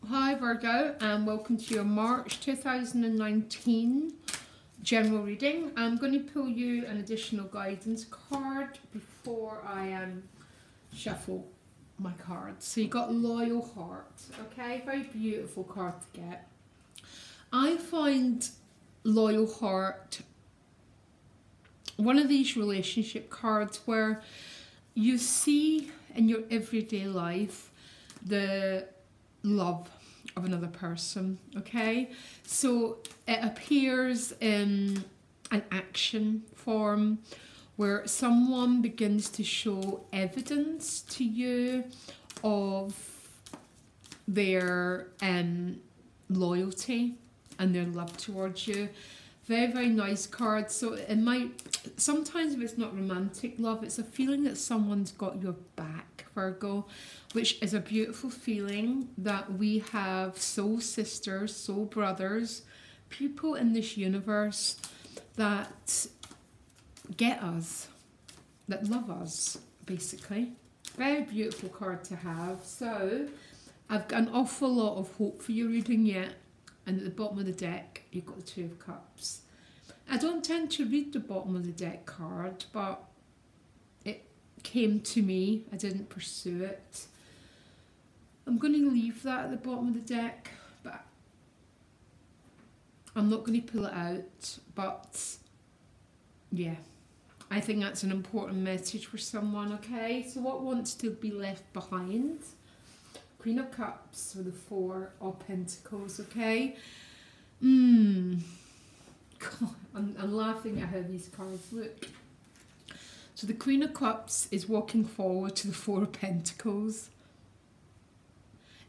Hi Virgo, and welcome to your March 2019 general reading. I'm going to pull you an additional guidance card before I shuffle my cards. So you got Loyal Heart, okay? Very beautiful card to get. I find Loyal Heart one of these relationship cards where you see in your everyday life the love of another person, okay? So it appears in an action form where someone begins to show evidence to you of their loyalty and their love towards you. Very, very nice card. So it might, sometimes if it's not romantic love, it's a feeling that someone's got your back, Virgo, which is a beautiful feeling that we have soul sisters, soul brothers, people in this universe that get us, that love us, basically. Very beautiful card to have. So I've got an awful lot of hope for your reading yet. And at the bottom of the deck, you've got the Two of Cups. I don't tend to read the bottom of the deck card, but it came to me. I didn't pursue it. I'm going to leave that at the bottom of the deck, but I'm not going to pull it out. But yeah, I think that's an important message for someone, okay? So what wants to be left behind? Queen of Cups with the Four of Pentacles, okay? God, I'm laughing at how these cards look. So the Queen of Cups is walking forward to the Four of Pentacles.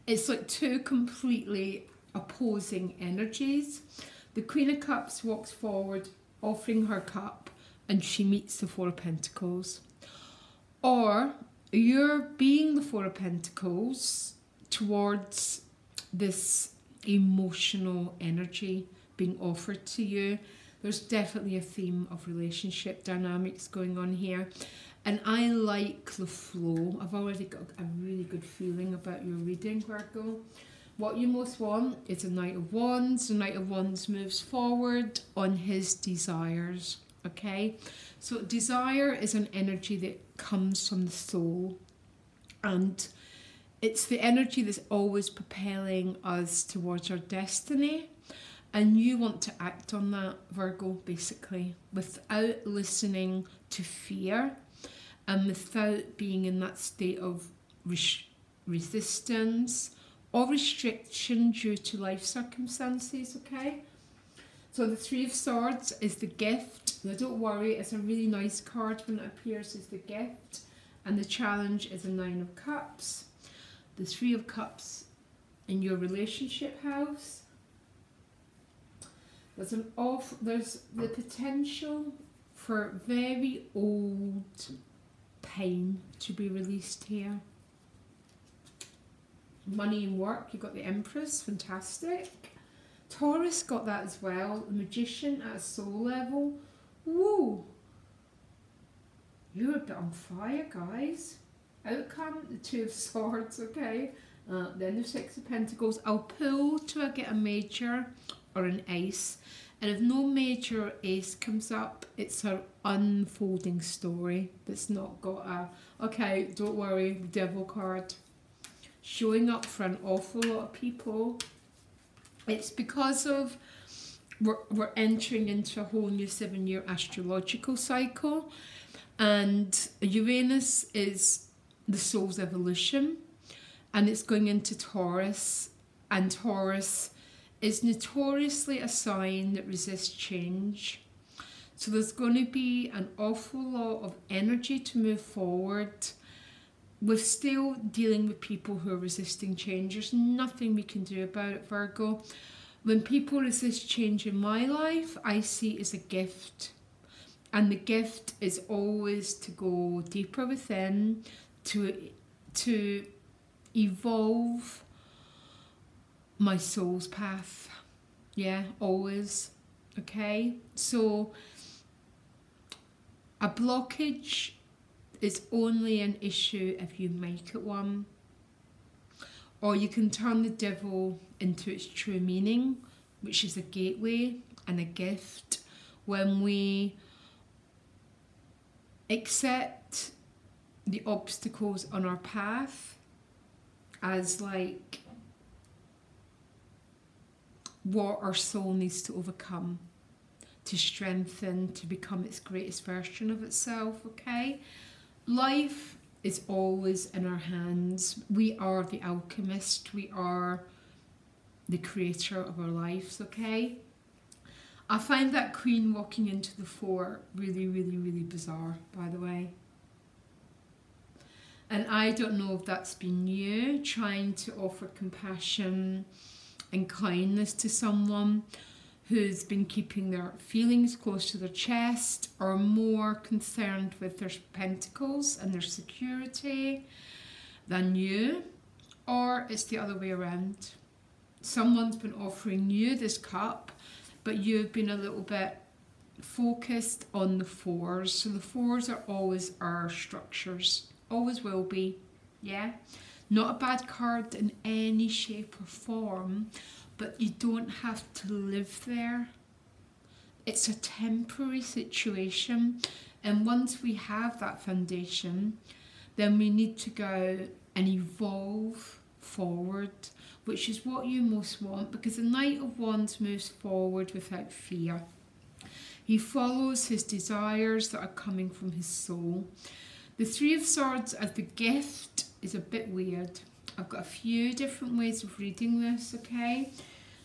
It's like two completely opposing energies. The Queen of Cups walks forward, offering her cup, and she meets the Four of Pentacles. Or you're being the Four of Pentacles towards this emotional energy being offered to you. There's definitely a theme of relationship dynamics going on here, and I like the flow. I've already got a really good feeling about your reading, Virgo. What you most want is a Knight of Wands. The Knight of Wands moves forward on his desires, okay? So desire is an energy that comes from the soul, and it's the energy that's always propelling us towards our destiny. And you want to act on that, Virgo, basically, without listening to fear and without being in that state of resistance or restriction due to life circumstances, okay? So the Three of Swords is the gift. Now don't worry, it's a really nice card when it appears as the gift. And the challenge is a Nine of Cups. The Three of Cups in your relationship house. There's the potential for very old pain to be released here. Money and work, you've got the Empress, fantastic. Taurus got that as well. The Magician at a soul level. Woo! You're a bit on fire, guys. Outcome, the Two of Swords, okay? Then the Six of Pentacles. I'll pull till I get a major or an ace. And if no major or ace comes up, it's her unfolding story that's not got a... Okay, don't worry, the Devil card. Showing up for an awful lot of people. It's because of... We're entering into a whole new 7-year astrological cycle. And Uranus is the soul's evolution, and it's going into Taurus, and Taurus is notoriously a sign that resists change. So there's going to be an awful lot of energy to move forward. We're still dealing with people who are resisting change. There's nothing we can do about it, Virgo. When people resist change in my life, I see it as a gift. And the gift is always to go deeper within, to evolve my soul's path. Yeah, always. Okay? So a blockage is only an issue if you make it one. or you can turn the devil into its true meaning, which is a gateway and a gift. When we accept the obstacles on our path as like what our soul needs to overcome to strengthen, to become its greatest version of itself, okay? Life is always in our hands. We are the alchemist. We are the creator of our lives, okay? I find that Queen walking into the 4 really, really, really bizarre, by the way. And I don't know if that's been you trying to offer compassion and kindness to someone who's been keeping their feelings close to their chest, or more concerned with their pentacles and their security than you, or it's the other way around. Someone's been offering you this cup, but you've been a little bit focused on the 4s. So the 4s are always our structures, always will be, yeah? Not a bad card in any shape or form, but you don't have to live there. It's a temporary situation, and once we have that foundation, then we need to go and evolve forward, which is what you most want, because the Knight of Wands moves forward without fear. He follows his desires that are coming from his soul. The 3 of Swords as the gift is a bit weird. I've got a few different ways of reading this, okay?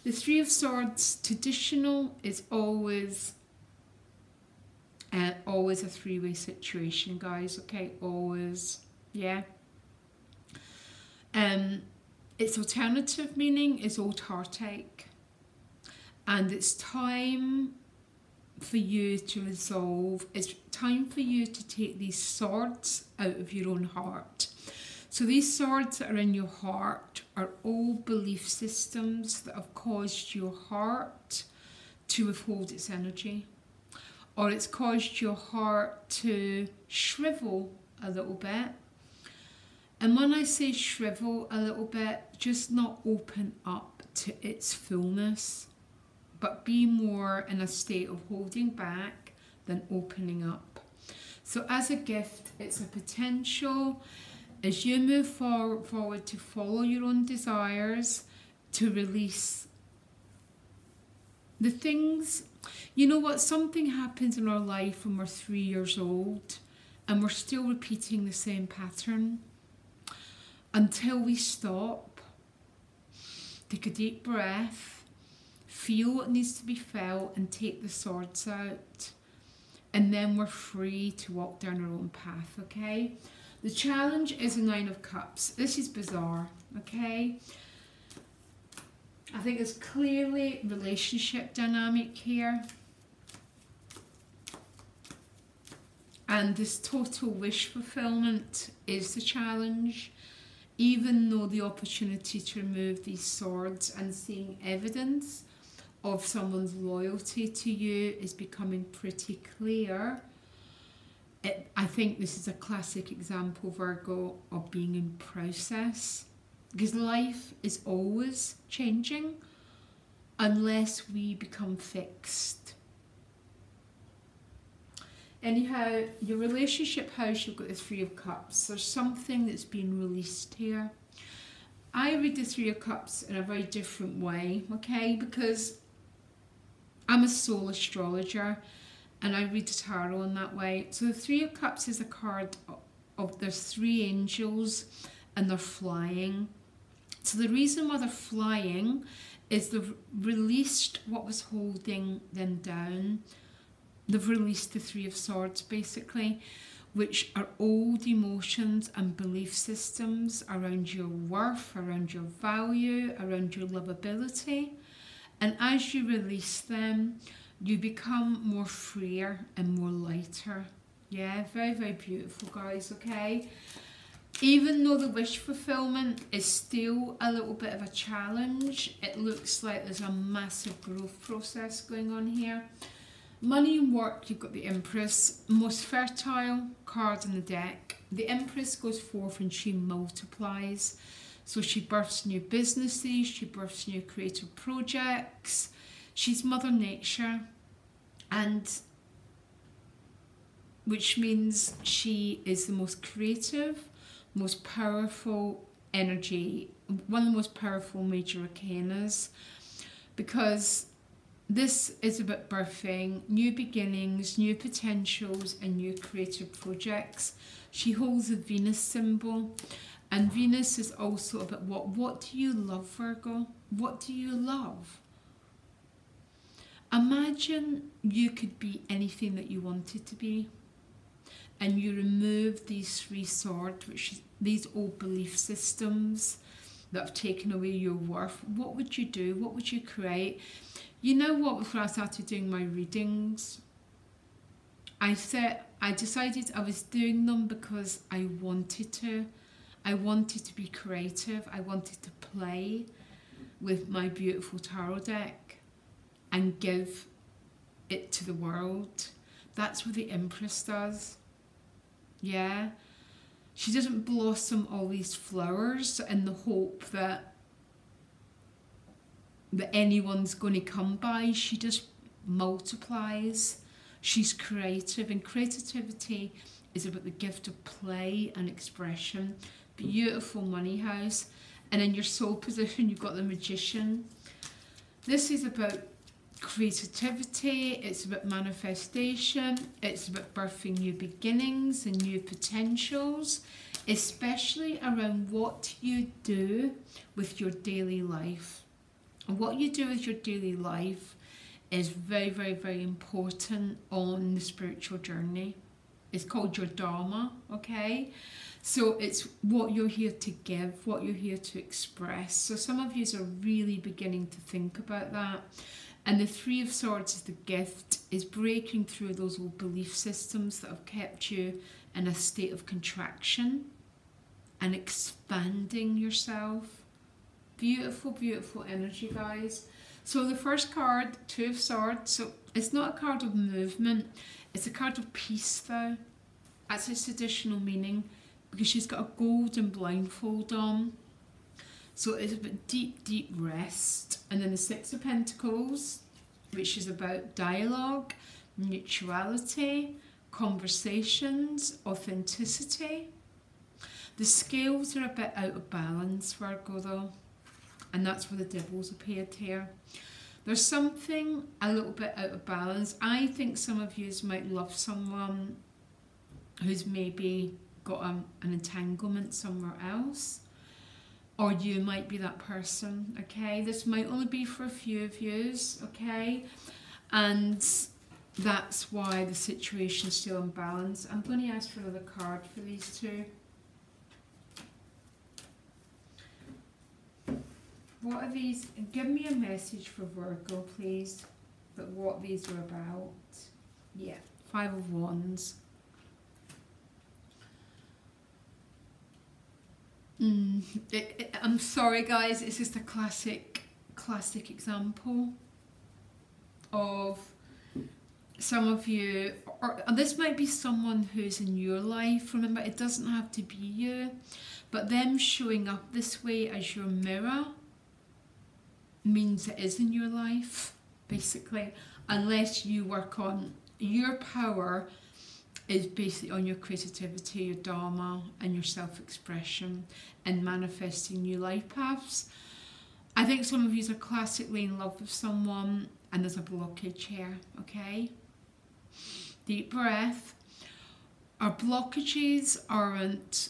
The 3 of Swords, traditional, is always a 3-way situation, guys, okay? Always, yeah? Its alternative meaning is old heartache. And it's time for you to resolve. It's time for you to take these swords out of your own heart. So these swords that are in your heart are old belief systems that have caused your heart to withhold its energy, or it's caused your heart to shrivel a little bit. And when I say shrivel a little bit, just not open up to its fullness, but be more in a state of holding back than opening up. So as a gift, it's a potential, as you move forward to follow your own desires, to release the things. You know what? Something happens in our life when we're 3 years old and we're still repeating the same pattern until we stop, take a deep breath, feel what needs to be felt, and take the swords out. And then we're free to walk down our own path, okay? The challenge is a 9 of Cups. This is bizarre, okay? I think there's clearly relationship dynamic here. And this total wish fulfillment is the challenge, even though the opportunity to remove these swords and seeing evidence of someone's loyalty to you is becoming pretty clear. I think this is a classic example, Virgo, of being in process, because life is always changing unless we become fixed. Anyhow, your relationship house, you've got the 3 of Cups. There's something that's been released here. I read the 3 of Cups in a very different way, okay, because I'm a soul astrologer and I read the tarot in that way. So the 3 of Cups is a card of there's 3 angels and they're flying. So the reason why they're flying is they've released what was holding them down. They've released the 3 of Swords, basically, which are old emotions and belief systems around your worth, around your value, around your lovability. And as you release them, you become more freer and more lighter. Yeah, very, very beautiful, guys, okay? Even though the wish fulfillment is still a little bit of a challenge, it looks like there's a massive growth process going on here. Money and work, you've got the Empress, most fertile card in the deck. The Empress goes forth and she multiplies. So she births new businesses, she births new creative projects. She's Mother Nature, and which means she is the most creative, most powerful energy, one of the most powerful major arcanas, because this is about birthing new beginnings, new potentials, and new creative projects. She holds the Venus symbol, and Venus is also about what do you love, Virgo? What do you love? Imagine you could be anything that you wanted to be, and you remove these 3 swords, which is these old belief systems that have taken away your worth. What would you do? What would you create? You know what, before I started doing my readings, I decided I was doing them because I wanted to. I wanted to be creative. I wanted to play with my beautiful tarot deck and give it to the world. That's what the Empress does. Yeah. She doesn't blossom all these flowers in the hope that anyone's going to come by. She just multiplies. She's creative, and creativity is about the gift of play and expression. Beautiful money house, and in your soul position you've got the Magician. This is about creativity, it's about manifestation, it's about birthing new beginnings and new potentials, especially around what you do with your daily life. And what you do with your daily life is very, very, very important on the spiritual journey. It's called your Dharma, okay? So it's what you're here to give, what you're here to express. So some of you are really beginning to think about that. And the 3 of Swords is the gift, is breaking through those old belief systems that have kept you in a state of contraction and expanding yourself. Beautiful, beautiful energy, guys. So the first card, 2 of Swords, so it's not a card of movement, it's a card of peace though. That's its additional meaning, because she's got a golden blindfold on. So it's about deep, deep rest. And then the 6 of Pentacles, which is about dialogue, mutuality, conversations, authenticity. The scales are a bit out of balance, Virgo, though. And that's where the Devil's appeared here. There's something a little bit out of balance. I think some of you might love someone who's maybe got an entanglement somewhere else. Or you might be that person, okay? This might only be for a few of yous, okay? And that's why the situation's still unbalanced. I'm going to ask for another card for these 2. What are these? Give me a message for Virgo, please, that what these are about. Yeah, 5 of Wands. I'm sorry, guys, it's just a classic example of some of you, or this might be someone who's in your life. Remember, it doesn't have to be you, but them showing up this way as your mirror means it is in your life, basically, unless you work on your power. Is basically on your creativity, your Dharma, and your self-expression, and manifesting new life paths. I think some of you are classically in love with someone, and there's a blockage here, okay? Deep breath. Our blockages aren't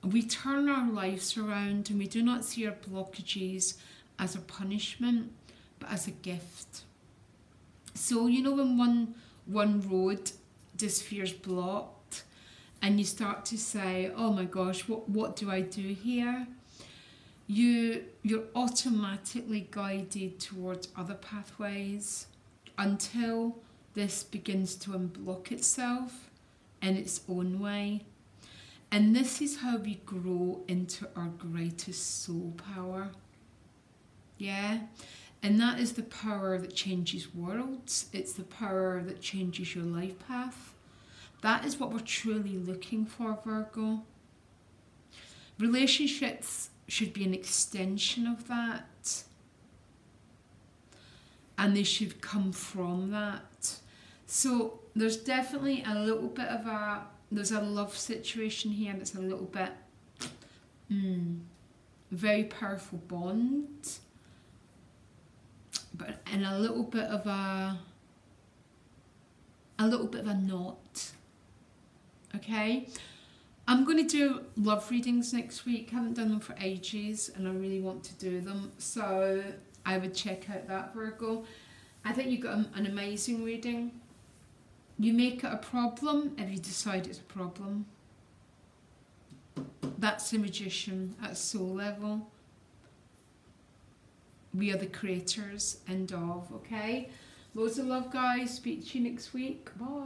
we turn our lives around, and we do not see our blockages as a punishment, but as a gift. So, you know, when one road just feels blocked and you start to say, oh my gosh, what do I do here? You're automatically guided towards other pathways until this begins to unblock itself in its own way. And this is how we grow into our greatest soul power. Yeah? And that is the power that changes worlds. It's the power that changes your life path. That is what we're truly looking for, Virgo. Relationships should be an extension of that, and they should come from that. So there's definitely a little bit of there's a love situation here that's a little bit, very powerful bond, but in a little bit of a knot. Okay, I'm going to do love readings next week. I haven't done them for ages and I really want to do them, so I would check out that, Virgo. I think you got an amazing reading. You make it a problem if you decide it's a problem. That's the Magician at soul level. We are the creators, end of, okay? Loads of love, guys. Speak to you next week. Bye.